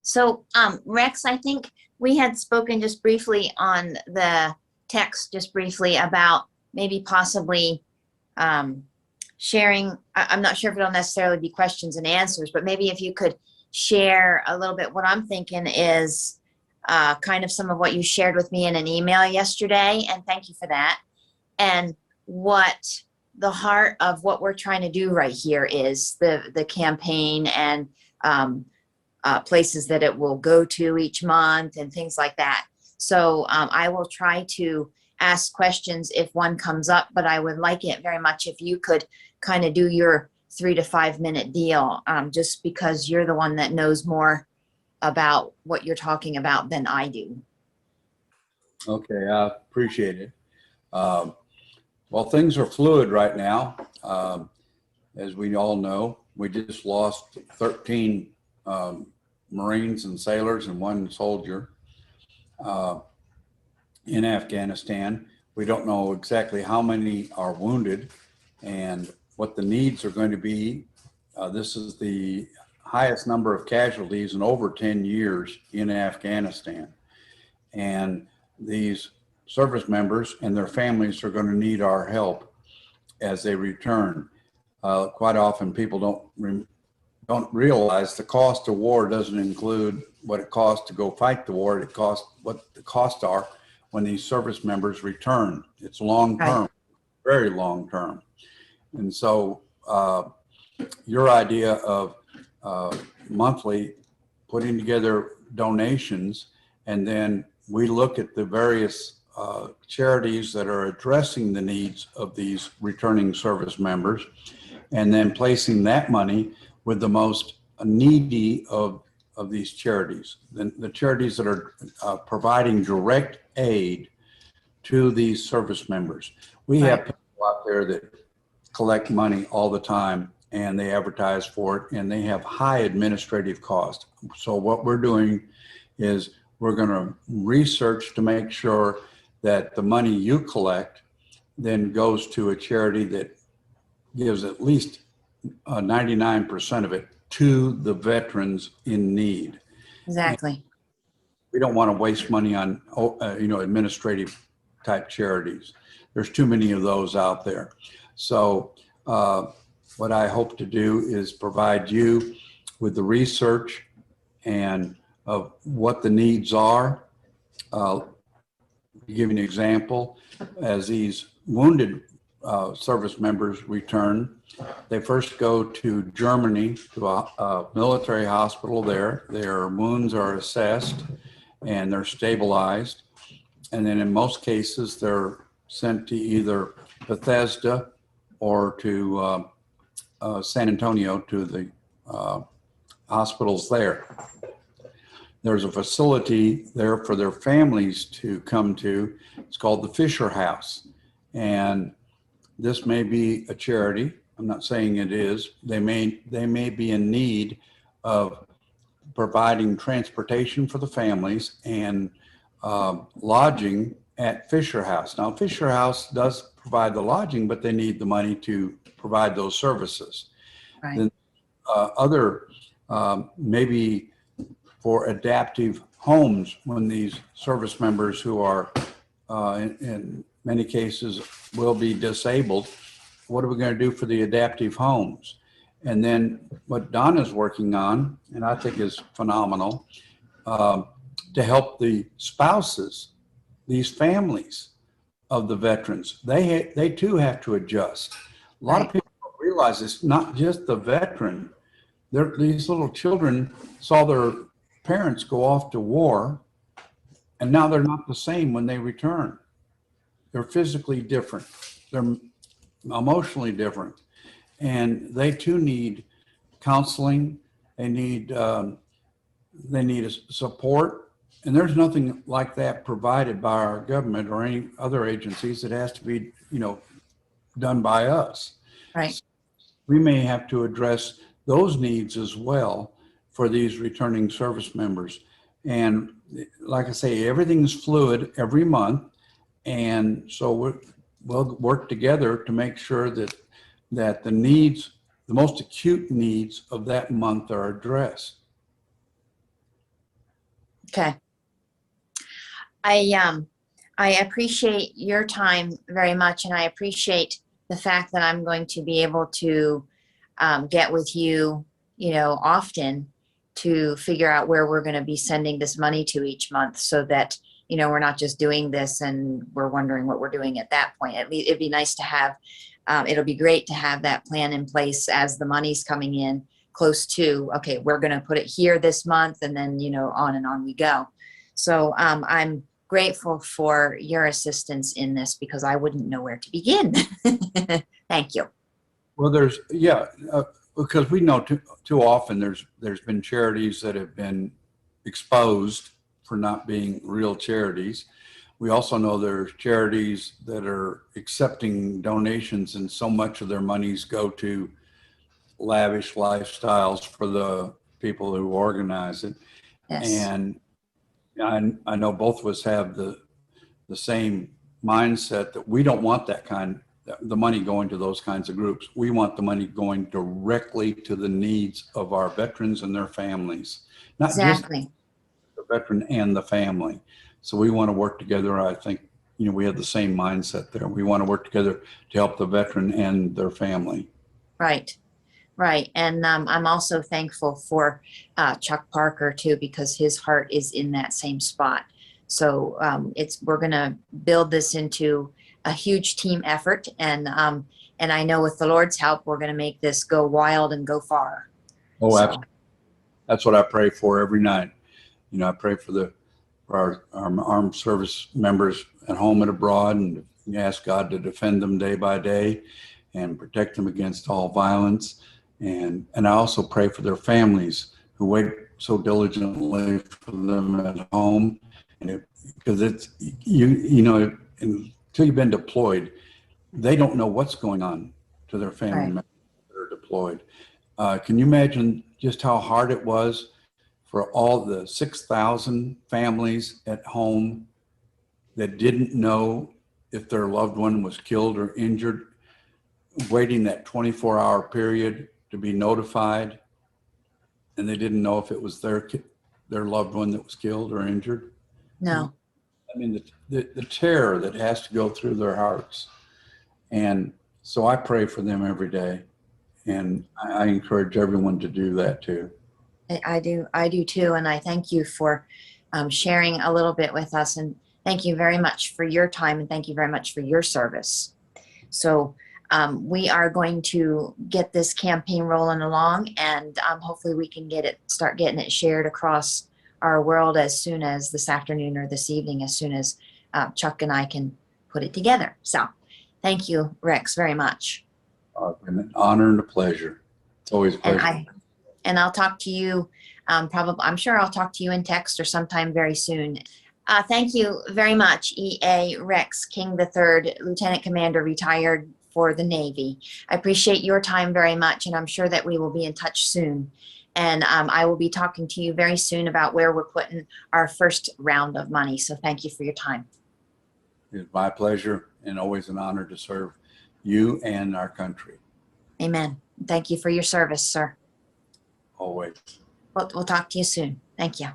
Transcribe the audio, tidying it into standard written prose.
So, Rex, I think we had spoken just briefly on the text, just briefly about maybe possibly sharing. I'm not sure if it'll necessarily be questions and answers, but maybe if you could share a little bit. What I'm thinking is kind of some of what you shared with me in an email yesterday, and thank you for that. And what the heart of what we're trying to do right here is the campaign and places that it will go to each month and things like that. So I will try to ask questions if one comes up, but I would like it very much if you could kind of do your 3 to 5 minute deal, just because you're the one that knows more about what you're talking about than I do. Okay, I appreciate it. Well, things are fluid right now. As we all know, we just lost 13 Marines and sailors and 1 soldier in Afghanistan. We don't know exactly how many are wounded and what the needs are going to be. This is the highest number of casualties in over 10 years in Afghanistan. And these service members and their families are going to need our help as they return. Quite often people don't realize the cost of war doesn't include what it costs to go fight the war. It costs what the costs are when these service members return. It's long term, right. Very long term. And so your idea of monthly putting together donations, and then we look at the various charities that are addressing the needs of these returning service members, and then placing that money with the most needy of these charities, the charities that are providing direct aid to these service members. We have people out there that collect money all the time, and they advertise for it, and they have high administrative costs. So what we're doing is we're going to research to make sure that the money you collect then goes to a charity that gives at least 99% of it to the veterans in need. Exactly. And we don't want to waste money on administrative type charities. There's too many of those out there. So what I hope to do is provide you with the research and of what the needs are. Give you an example. As these wounded service members return, they first go to Germany to a military hospital there. Their wounds are assessed and they're stabilized. And then in most cases, they're sent to either Bethesda or to San Antonio, to the hospitals there. There's a facility there for their families to come to. It's called the Fisher House. And this may be a charity. I'm not saying it is. They may be in need of providing transportation for the families and lodging at Fisher House. Now, Fisher House does provide the lodging, but they need the money to provide those services. Right. Then other maybe for adaptive homes, when these service members who are in many cases will be disabled, what are we going to do for the adaptive homes? And then what Donna's working on, and I think is phenomenal, to help the spouses, these families of the veterans. They too have to adjust. A lot of people don't realize it's not just the veteran. These little children saw their parents go off to war, and now they're not the same when they return. They're physically different. They're emotionally different. And they too need counseling. They need support. And there's nothing like that provided by our government or any other agencies. It has to be, done by us. Right. So we may have to address those needs as well for these returning service members. And like I say, everything's fluid every month. And so we'll work together to make sure that the needs, the most acute needs of that month are addressed. Okay. I appreciate your time very much, and I appreciate the fact that I'm going to be able to get with you, often to figure out where we're going to be sending this money to each month, so that we're not just doing this and we're wondering what we're doing at that point. At least it'd be nice to have. It'll be great to have that plan in place as the money's coming in close to, okay, we're going to put it here this month, and then on and on we go. So I'm grateful for your assistance in this, because I wouldn't know where to begin. Thank you. Well, because we know too often there's been charities that have been exposed for not being real charities. We also know there's charities that are accepting donations, and so much of their monies go to lavish lifestyles for the people who organize it. Yes. And I know both of us have the same mindset that we don't want the money going to those kinds of groups. We want the money going directly to the needs of our veterans and their families, not Exactly. just the veteran and the family. So we want to work together. I think, we have the same mindset there. We want to work together to help the veteran and their family. Right. Right. And I'm also thankful for Chuck Parker too, because his heart is in that same spot. So we're going to build this into a huge team effort. And I know with the Lord's help, we're going to make this go wild and go far. Oh, So. absolutely. That's what I pray for every night. I pray for our armed service members at home and abroad, and ask God to defend them day by day and protect them against all violence. And I also pray for their families who wait so diligently for them at home. And because it's, until you've been deployed, they don't know what's going on to their family members that are deployed. Can you imagine just how hard it was for all the 6,000 families at home that didn't know if their loved one was killed or injured, waiting that 24-hour period to be notified, and they didn't know if it was their loved one that was killed or injured? No. I mean, the terror that has to go through their hearts. And so I pray for them every day, and I encourage everyone to do that too. I do too. And I thank you for sharing a little bit with us, and thank you very much for your time, and thank you very much for your service. So we are going to get this campaign rolling along, and hopefully we can start getting it shared across our world as soon as this afternoon or this evening, as soon as Chuck and I can put it together. So thank you, Rex, very much. An honor and a pleasure. It's always a pleasure. And I'll talk to you I'm sure I'll talk to you in text or sometime very soon. Thank you very much, EA Rex King III, Lieutenant Commander, retired for the Navy. I appreciate your time very much, and I'm sure that we will be in touch soon. And I will be talking to you very soon about where we're putting our first round of money. So thank you for your time. It's my pleasure, and always an honor to serve you and our country. Amen. Thank you for your service, sir. Always. We'll talk to you soon. Thank you.